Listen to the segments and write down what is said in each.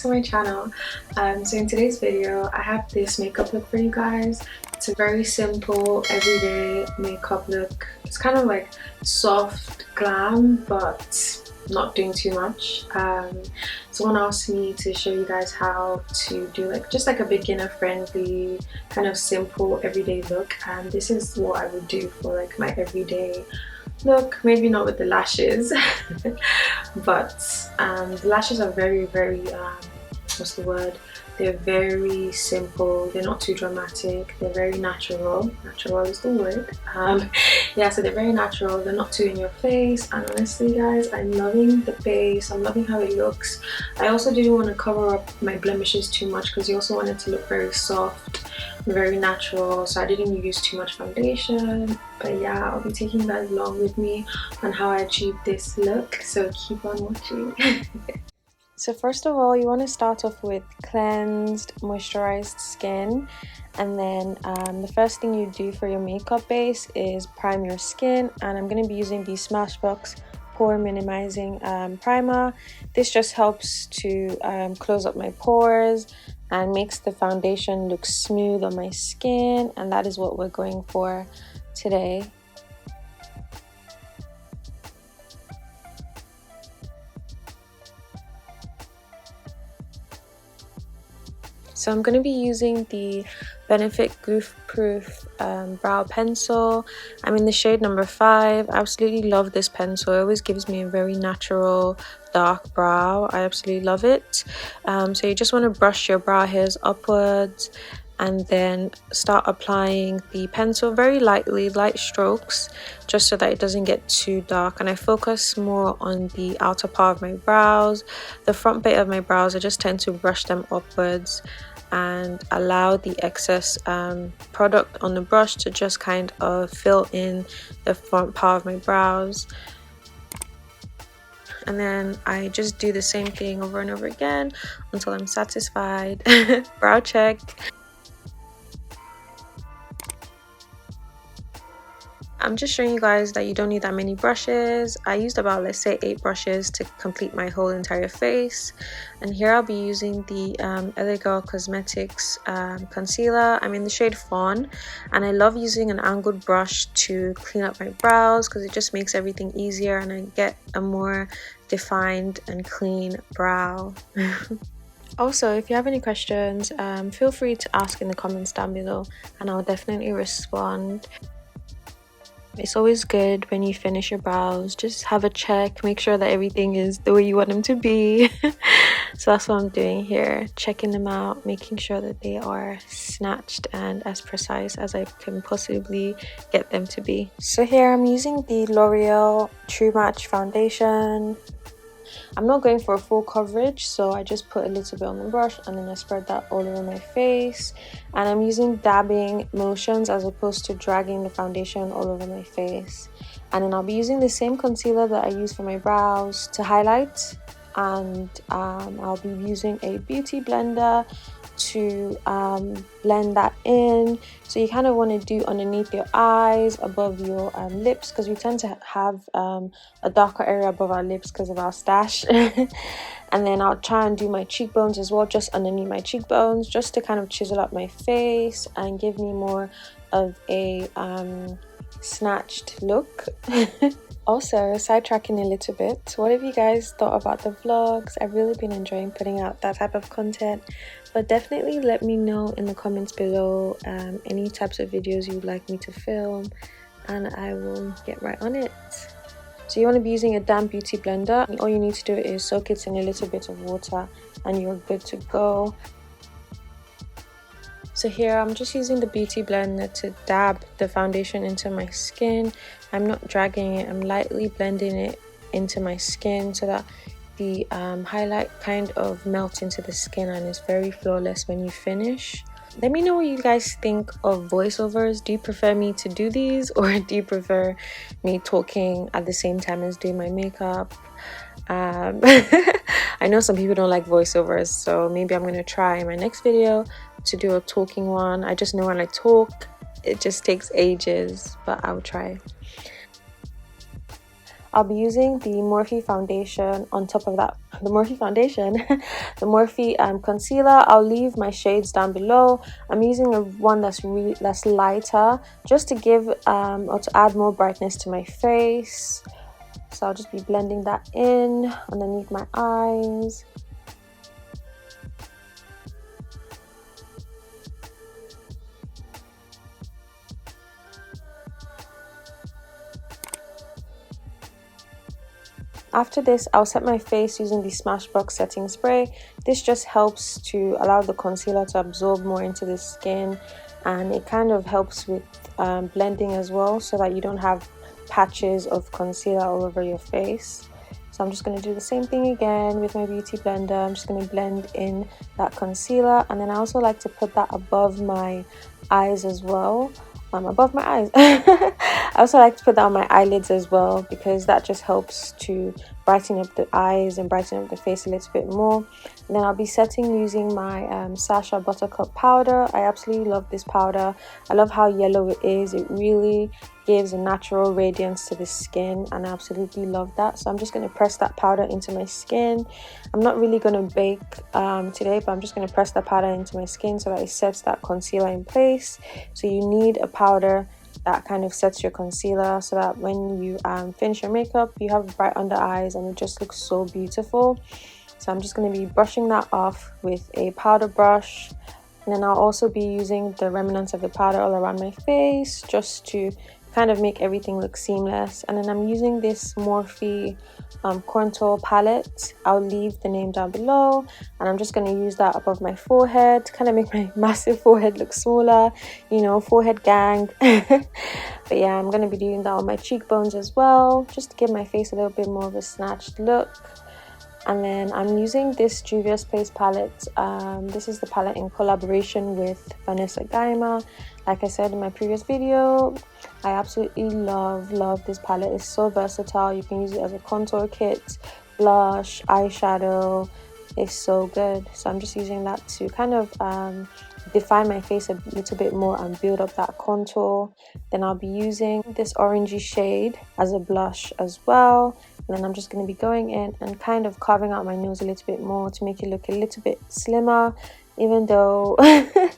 to my channel. So in today's video I have this makeup look for you guys. It's a very simple everyday makeup look. It's kind of like soft glam but not doing too much. Someone asked me to show you guys how to do just like a beginner friendly kind of simple everyday look, and this is what I would do for like my everyday look. Maybe not with the lashes but the lashes are very what's the word, they're very simple, they're not too dramatic, they're very natural is the word. Yeah, so they're very natural, they're not too in your face, and honestly guys, I'm loving the base, I'm loving how it looks. I also didn't want to cover up my blemishes too much because you also want it to look very soft, very natural, so I didn't use too much foundation. But yeah, I'll be taking you guys along with me on how I achieved this look, so keep on watching. So first of all, you want to start off with cleansed, moisturized skin, and then the first thing you do for your makeup base is prime your skin, and I'm going to be using the Smashbox pore minimizing primer. This just helps to close up my pores and makes the foundation look smooth on my skin, and that is what we're going for today. So I'm going to be using the Benefit Goof Proof brow pencil. I'm in the shade number 5. I absolutely love this pencil. It always gives me a very natural dark brow. I absolutely love it. So you just want to brush your brow hairs upwards and then start applying the pencil very lightly, light strokes, just so that it doesn't get too dark. And I focus more on the outer part of my brows. The front bit of my brows, I just tend to brush them upwards and allow the excess product on the brush to just kind of fill in the front part of my brows. And then I just do the same thing over and over again until I'm satisfied. Brow check. I'm just showing you guys that you don't need that many brushes. I used about, let's say, 8 brushes to complete my whole entire face. And here I'll be using the Natural Girl Cosmetics concealer. I'm in the shade Fawn, and I love using an angled brush to clean up my brows because it just makes everything easier and I get a more defined and clean brow. Also, if you have any questions, feel free to ask in the comments down below and I'll definitely respond. It's always good when you finish your brows, just have a check, make sure that everything is the way you want them to be. So that's what I'm doing here, checking them out, making sure that they are snatched and as precise as I can possibly get them to be. So here I'm using the L'Oreal True Match foundation. I'm not going for a full coverage, so I just put a little bit on the brush and then I spread that all over my face. And I'm using dabbing motions as opposed to dragging the foundation all over my face. And then I'll be using the same concealer that I use for my brows to highlight. And I'll be using a beauty blender to blend that in. So you kind of want to do underneath your eyes, above your lips, because we tend to have a darker area above our lips because of our stash. And then I'll try and do my cheekbones as well, just underneath my cheekbones, just to kind of chisel up my face and give me more of a snatched look. Also, sidetracking a little bit, what have you guys thought about the vlogs? I've really been enjoying putting out that type of content, but definitely let me know in the comments below any types of videos you would like me to film, and I will get right on it. So you want to be using a damp beauty blender, and all you need to do is soak it in a little bit of water and you're good to go. So here I'm just using the beauty blender to dab the foundation into my skin. I'm not dragging it, I'm lightly blending it into my skin so that the highlight kind of melts into the skin and is very flawless when you finish. Let me know what you guys think of voiceovers. Do you prefer me to do these, or do you prefer me talking at the same time as doing my makeup? I know some people don't like voiceovers, so maybe I'm going to try in my next video to do a talking one. I just know when I talk it just takes ages, but I'll try. I'll be using the Morphe foundation on top of that. The Morphe foundation, the Morphe concealer. I'll leave my shades down below. I'm using one that's lighter, just to give or to add more brightness to my face. So I'll just be blending that in underneath my eyes. After this, I'll set my face using the Smashbox setting spray. This just helps to allow the concealer to absorb more into the skin, and it kind of helps with blending as well, so that you don't have patches of concealer all over your face. So I'm just going to do the same thing again with my beauty blender. I'm just going to blend in that concealer, and then I also like to put that above my eyes as well. Above my eyes. I also like to put that on my eyelids as well, because that just helps to brighten up the eyes and brighten up the face a little bit more. And then I'll be setting using my Sasha Buttercup powder. I absolutely love this powder. I love how yellow it is. It really gives a natural radiance to the skin, and I absolutely love that. So I'm just going to press that powder into my skin. I'm not really going to bake today, but I'm just going to press that powder into my skin so that it sets that concealer in place. So you need a powder that kind of sets your concealer, so that when you finish your makeup, you have bright under eyes and it just looks so beautiful. So I'm just going to be brushing that off with a powder brush, and then I'll also be using the remnants of the powder all around my face, just to kind of make everything look seamless. And then I'm using this Morphe contour palette. I'll leave the name down below, and I'm just going to use that above my forehead to kind of make my massive forehead look smaller, you know, forehead gang. But yeah, I'm going to be doing that on my cheekbones as well, just to give my face a little bit more of a snatched look. And then I'm using this Juvia's Place palette. This is the palette in collaboration with Vanessa Gaima. Like I said in my previous video, I absolutely love this palette. It's so versatile. You can use it as a contour kit, blush, eyeshadow. It's so good. So I'm just using that to kind of define my face a little bit more and build up that contour. Then I'll be using this orangey shade as a blush as well. And then I'm just going to be going in and kind of carving out my nose a little bit more to make it look a little bit slimmer, even though I've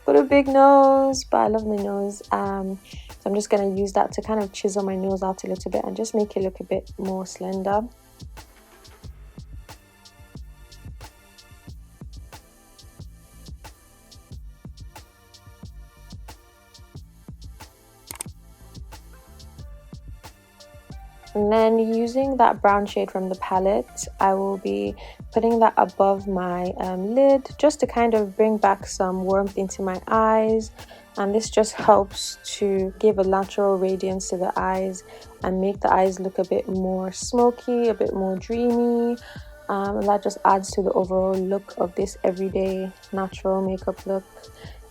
got a big nose, but I love my nose. So I'm just going to use that to kind of chisel my nose out a little bit and just make it look a bit more slender. And then using that brown shade from the palette, I will be putting that above my lid, just to kind of bring back some warmth into my eyes. And this just helps to give a natural radiance to the eyes and make the eyes look a bit more smoky, a bit more dreamy. And that just adds to the overall look of this everyday natural makeup look.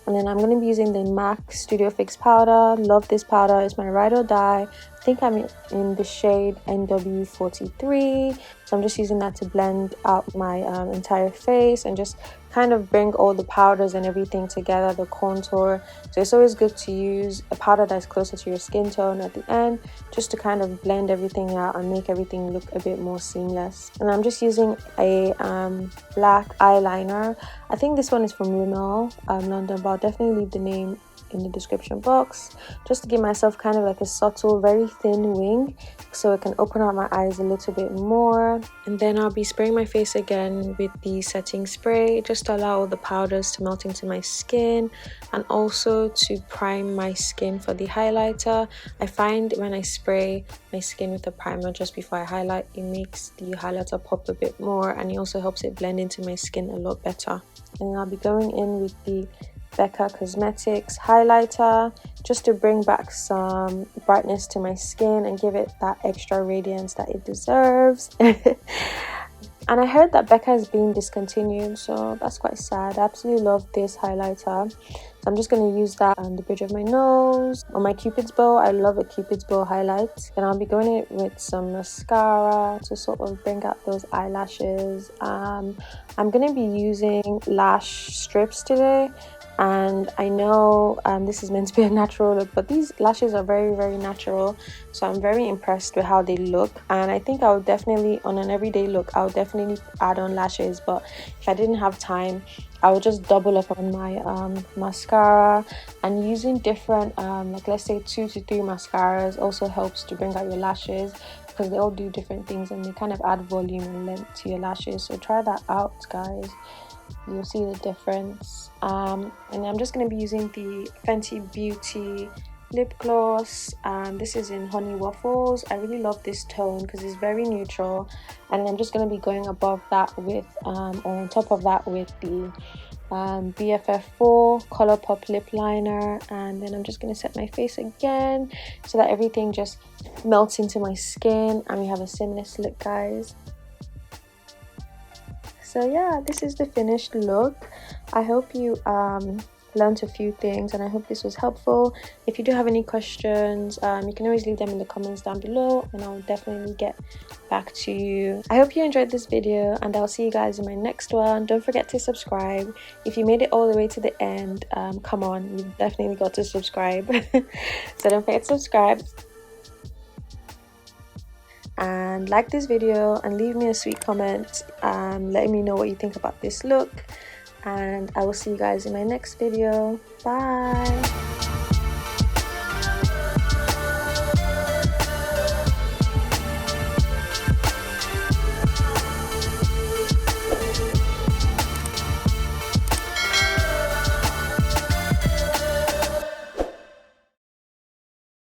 And then I'm going to be using the MAC Studio Fix powder. Love this powder. It's my ride or die. I think I'm in the shade NW43. So I'm just using that to blend out my entire face and just kind of bring all the powders and everything together, the contour. So it's always good to use a powder that's closer to your skin tone at the end, just to kind of blend everything out and make everything look a bit more seamless. And I'm just using a black eyeliner. I think this one is from Rimmel London, but I'll definitely leave the name in the description box, just to give myself kind of like a subtle, very thin wing, so it can open up my eyes a little bit more. And then I'll be spraying my face again with the setting spray, just to allow all the powders to melt into my skin, and also to prime my skin for the highlighter. I find when I spray my skin with a primer just before I highlight, it makes the highlighter pop a bit more, and it also helps it blend into my skin a lot better. And I'll be going in with the Becca Cosmetics highlighter, just to bring back some brightness to my skin and give it that extra radiance that it deserves. And I heard that Becca is being discontinued, so that's quite sad. I absolutely love this highlighter. So I'm just going to use that on the bridge of my nose, on my cupid's bow. I love a cupid's bow highlight. And I'll be going in with some mascara to sort of bring out those eyelashes. I'm going to be using lash strips today. And I know this is meant to be a natural look, but these lashes are very, very natural, so I'm very impressed with how they look. And I think I would definitely, on an everyday look, I would definitely add on lashes, but if I didn't have time, I would just double up on my mascara. And using different like, let's say 2 to 3 mascaras also helps to bring out your lashes, because they all do different things and they kind of add volume and length to your lashes. So try that out, guys. You'll see the difference. And I'm just going to be using the Fenty Beauty lip gloss. This is in Honey Waffles. I really love this tone because it's very neutral, and I'm just going to be going above that with or on top of that with the BFF4 Colourpop lip liner. And then I'm just going to set my face again so that everything just melts into my skin and we have a seamless look, guys. So yeah, this is the finished look. I hope you learned a few things, and I hope this was helpful. If you do have any questions, you can always leave them in the comments down below, and I'll definitely get back to you. I hope you enjoyed this video, and I'll see you guys in my next one. Don't forget to subscribe. If you made it all the way to the end, come on, you've definitely got to subscribe. So don't forget to subscribe and like this video, and leave me a sweet comment letting me know what you think about this look. And I will see you guys in my next video. Bye.